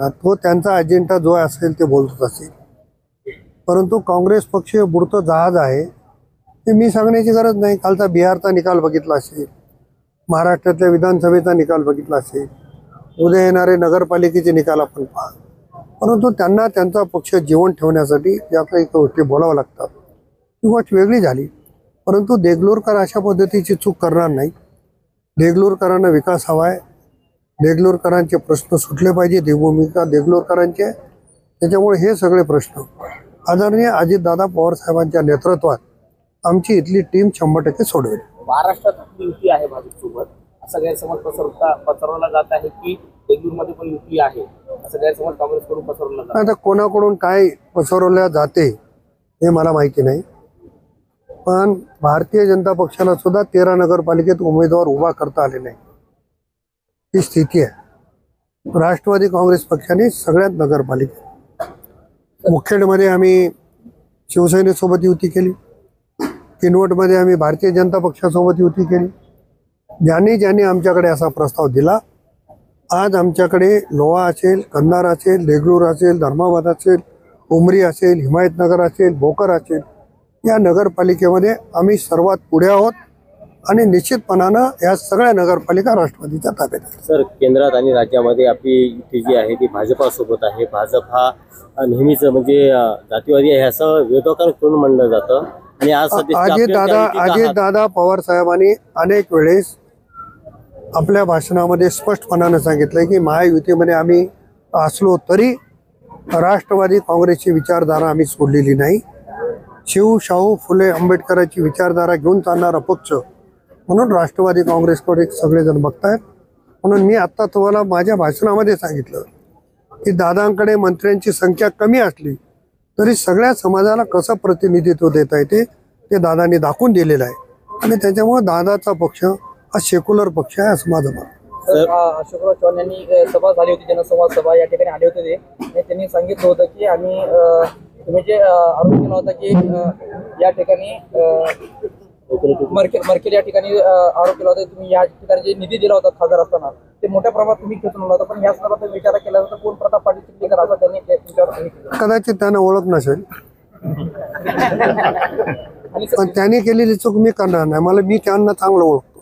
तो त्यांचा अजेंडा जो असेल ते बोलत असेल, परंतु काँग्रेस पक्ष बुडतं जहाज आहे ते मी सांगण्याची गरज नाही. कालचा बिहारचा निकाल बघितला असेल, महाराष्ट्रातल्या विधानसभेचा निकाल बघितला असेल, उद्या येणारे नगरपालिकेचे निकाल आपण पहा. परंतु त्यांना त्यांचा पक्ष जीवन ठेवण्यासाठी ज्या काही गोष्टी बोलावं लागतात ती गोष्ट वेगळी झाली. परंतु देगलूरकर अशा पद्धतीची चूक करणार नाही. देगलूरकरांना विकास हवा आहे, देगलूरकरांचे प्रश्न सुटले पाहिजे, भूमिका देगलूरकरांचे. त्याच्यामुळे हे सगळे प्रश्न आदरणीय अजितदादा पवार साहेबांच्या नेतृत्वात आमची इथली टीम 100% सोडवेल. महाराष्ट्रात युती आहे भाजपसोबत असा गैरसमज पसरवला जात आहे की देगलूरमध्ये पण युती आहे असं गैरसमज काँग्रेसकडून पसरवला जात आहे. आता कोणाकडून काय पसरवल्या जाते हे मला माहिती नाही, पण भारतीय जनता पक्षाला सुद्धा 13 नगरपालिकेत उमेदवार उभा करता आले नाही ही स्थिती आहे. राष्ट्रवादी काँग्रेस पक्षाने सगळ्यात नगरपालिका, मुखेडमध्ये आम्ही शिवसेनेसोबत युती केली, किनवटमध्ये आम्ही भारतीय जनता पक्षासोबत युती केली. ज्यांनी आमच्याकडे असा प्रस्ताव दिला, आज आमच्याकडे लोहा असेल, कंधार असेल, देगलूर असेल, धर्माबाद असेल, उमरी असेल, हिमायतनगर असेल, भोकर असेल, या नगरपालिकेमध्ये आम्ही सर्वात पुढे आहोत आणि निश्चितपणानं या सगळ्या नगरपालिका राष्ट्रवादीच्या ताब्यात आहेत. सर, केंद्रात आणि राज्यामध्ये आपली युती जी आहे ती भाजपासोबत आहे. भाजप हा नेहमीच म्हणजे जातीवादी आहे असं विरोधकांकडून म्हणलं जातं आणि आज अजितदादा पवार साहेबांनी अनेक वेळेस आपल्या भाषणामध्ये स्पष्टपणाने सांगितलंय की महायुतीमध्ये आम्ही असलो तरी राष्ट्रवादी काँग्रेसची विचारधारा आम्ही सोडलेली नाही. शिव शाहू फुले आंबेडकरांची विचारधारा घेऊन चालणारा पक्ष म्हणून राष्ट्रवादी काँग्रेसकडे सगळेजण बघतायत. म्हणून मी आता तुम्हाला माझ्या भाषणामध्ये सांगितलं की दादांकडे मंत्र्यांची संख्या कमी असली तरी सगळ्या समाजाला कसं प्रतिनिधित्व देता येते ते दादांनी दाखवून दिलेलं आहे आणि त्याच्यामुळे दादाचा पक्ष हा सेक्युलर पक्ष आहे असं माझं मत. अशोकराव चव्हाण यांनी सभा झाली होती, जनसंवाद सभा या ठिकाणी आले होते ते त्यांनी सांगितलं होतं की आम्ही तुम्ही जे आरोप केला होता की या ठिकाणी मर्केल या ठिकाणी आरोप केला होता तुम्ही या ठिकाणी जे निधी दिला होता खासदार असताना ते मोठ्या प्रमाणात तुम्ही खेचून आला होता, पण या संदर्भात विचार केला होता कोण प्रताप पाटील चिखलीकर असा त्यांनी कदाचित त्यांना ओळख नसेल पण त्यांनी केलेली चूक मी करणार नाही. मी त्यांना चांगलं ओळखतो.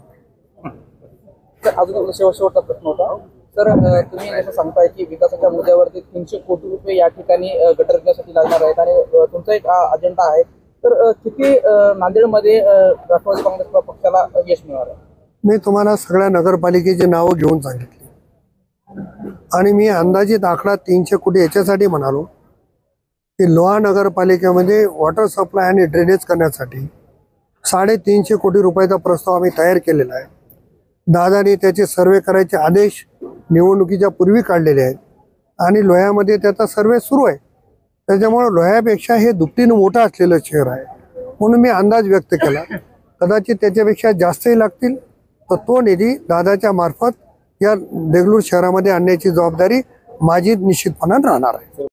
अजून शेवटचा प्रश्न होता सर, तुम्ही असं सांगताय की विकासाच्या मुद्द्यावरती 300 कोटी रुपये या ठिकाणी गटर करण्यासाठी लागणार आहेत आणि तुमचा एक अजेंडा आहे, तर किती नांदेडमध्ये राष्ट्रवादी काँग्रेस पक्षाला यश मिळणार आहे? मी तुम्हाला सगळ्या नगरपालिकेची नावं घेऊन सांगितली आणि मी अंदाजित आकडा 300 कोटी याच्यासाठी म्हणालो की लोहा नगरपालिकेमध्ये वॉटर सप्लाय आणि ड्रेनेज करण्यासाठी 350 कोटी रुपयाचा प्रस्ताव आम्ही तयार केलेला आहे. दादाने त्याचे सर्वे करायचे आदेश निवडणुकीच्या पूर्वी काढलेले आहेत आणि लोह्यामध्ये त्याचा सर्वे सुरू आहे. त्याच्यामुळे लोह्यापेक्षा हे दुपटीनं मोठं असलेलं शहर आहे म्हणून मी अंदाज व्यक्त केला. कदाचित त्याच्यापेक्षा जास्तही लागतील, तर तो निधी दादाच्या मार्फत या देगलूर शहरामध्ये आणण्याची जबाबदारी माझी निश्चितपणाने राहणार आहे.